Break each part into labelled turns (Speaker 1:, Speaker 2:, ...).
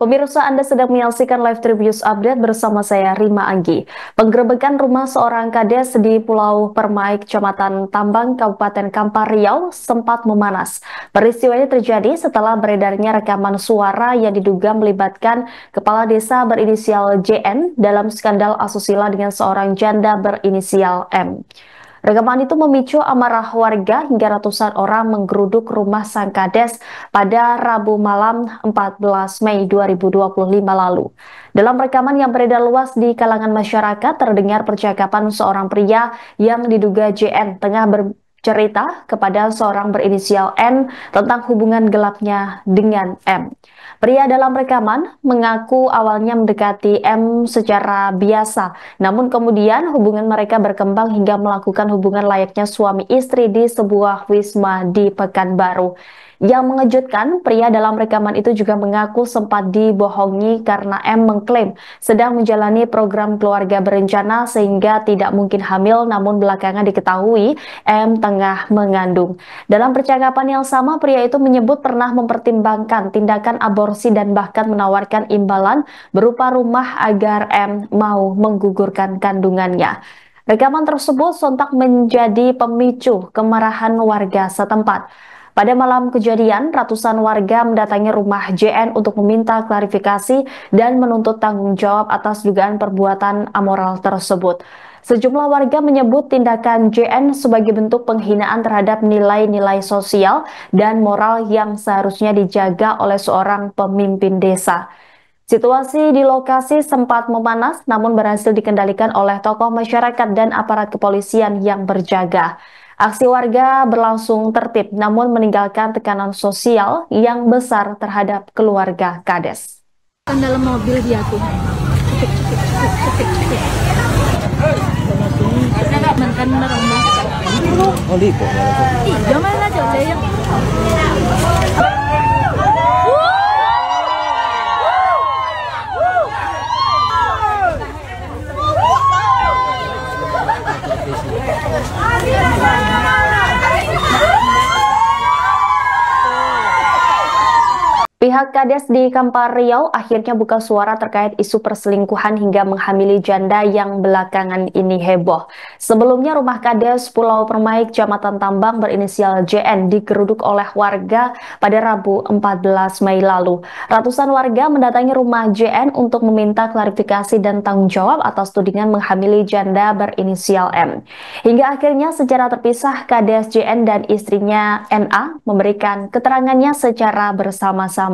Speaker 1: Pemirsa, Anda sedang menyaksikan live Tribus Update bersama saya, Rima Anggi. Penggerebekan rumah seorang kades di Pulau Permai, Kecamatan Tambang, Kabupaten Kampar Riau sempat memanas. Peristiwa ini terjadi setelah beredarnya rekaman suara yang diduga melibatkan kepala desa berinisial JN dalam skandal asusila dengan seorang janda berinisial M. Rekaman itu memicu amarah warga hingga ratusan orang menggeruduk rumah sang kades pada Rabu malam 14 Mei 2025 lalu. Dalam rekaman yang beredar luas di kalangan masyarakat, terdengar percakapan seorang pria yang diduga JN tengah bercerita kepada seorang berinisial N tentang hubungan gelapnya dengan M. Pria dalam rekaman mengaku awalnya mendekati M secara biasa, namun kemudian hubungan mereka berkembang hingga melakukan hubungan layaknya suami istri di sebuah wisma di Pekanbaru. Yang mengejutkan, pria dalam rekaman itu juga mengaku sempat dibohongi karena M mengklaim sedang menjalani program keluarga berencana sehingga tidak mungkin hamil, namun belakangan diketahui M tengah mengandung. Dalam percakapan yang sama, pria itu menyebut pernah mempertimbangkan tindakan aborsi dan bahkan menawarkan imbalan berupa rumah agar M mau menggugurkan kandungannya. Rekaman tersebut sontak menjadi pemicu kemarahan warga setempat. Pada malam kejadian, ratusan warga mendatangi rumah JN untuk meminta klarifikasi dan menuntut tanggung jawab atas dugaan perbuatan amoral tersebut. Sejumlah warga menyebut tindakan JN sebagai bentuk penghinaan terhadap nilai-nilai sosial dan moral yang seharusnya dijaga oleh seorang pemimpin desa. Situasi di lokasi sempat memanas, namun berhasil dikendalikan oleh tokoh masyarakat dan aparat kepolisian yang berjaga. Aksi warga berlangsung tertib, namun meninggalkan tekanan sosial yang besar terhadap keluarga kades.
Speaker 2: Dalam mobil dia tuh, mantan merambah.
Speaker 3: Oh, lipo.
Speaker 2: Iya, mana aja yang.
Speaker 1: Pihak kades di Kampar Riau akhirnya buka suara terkait isu perselingkuhan hingga menghamili janda yang belakangan ini heboh. Sebelumnya rumah kades Pulau Permai, Kecamatan Tambang berinisial JN digeruduk oleh warga pada Rabu 14 Mei lalu. Ratusan warga mendatangi rumah JN untuk meminta klarifikasi dan tanggung jawab atas tudingan menghamili janda berinisial M. Hingga akhirnya secara terpisah kades JN dan istrinya NA memberikan keterangannya secara bersama-sama.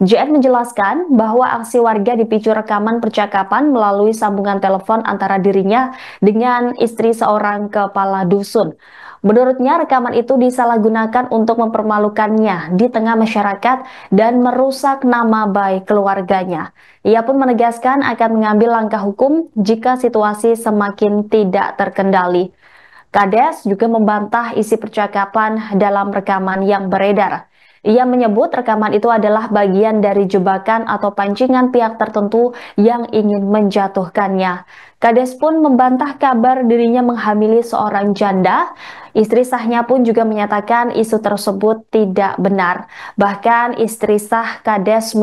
Speaker 1: JN menjelaskan bahwa aksi warga dipicu rekaman percakapan melalui sambungan telepon antara dirinya dengan istri seorang kepala dusun. Menurutnya, rekaman itu disalahgunakan untuk mempermalukannya di tengah masyarakat dan merusak nama baik keluarganya. Ia pun menegaskan akan mengambil langkah hukum jika situasi semakin tidak terkendali. Kades juga membantah isi percakapan dalam rekaman yang beredar. Ia menyebut rekaman itu adalah bagian dari jebakan atau pancingan pihak tertentu yang ingin menjatuhkannya. Kades pun membantah kabar dirinya menghamili seorang janda. Istri sahnya pun juga menyatakan isu tersebut tidak benar. Bahkan istri sah Kades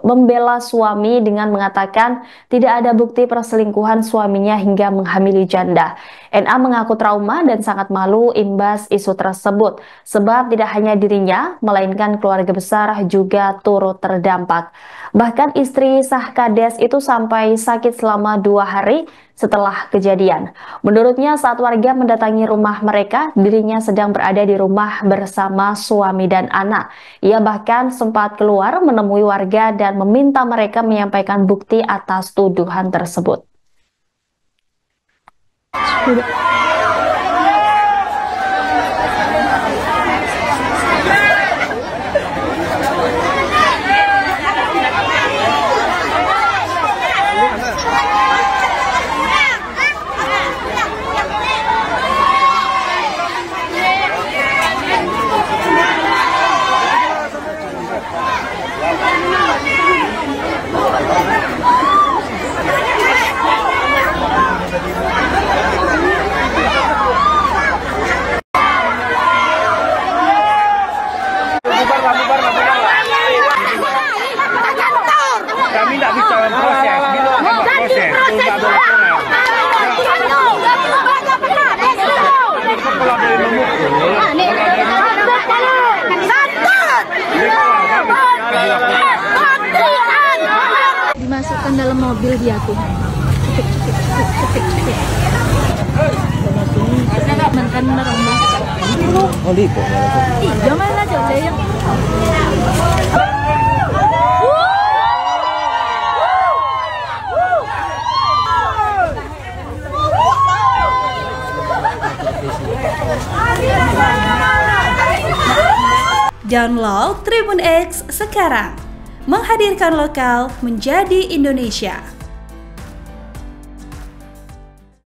Speaker 1: membela suami dengan mengatakan tidak ada bukti perselingkuhan suaminya hingga menghamili janda. NA mengaku trauma dan sangat malu imbas isu tersebut, sebab tidak hanya dirinya, melainkan keluarga besar juga turut terdampak. Bahkan istri sah Kades itu sampai sakit selama 2 hari setelah kejadian. Menurutnya, saat warga mendatangi rumah mereka, dirinya sedang berada di rumah bersama suami dan anak. Ia bahkan sempat keluar menemui warga dan meminta mereka menyampaikan bukti atas tuduhan tersebut.
Speaker 3: Ini tidak bisa proses. Bila akan proses. Kalau dari
Speaker 2: Dimasukkan dalam mobil dia tuh. Mantan orang masak.
Speaker 4: Oh, lipo.
Speaker 2: Ih, jangan aja yang
Speaker 5: Download Tribun X sekarang, menghadirkan lokal menjadi Indonesia.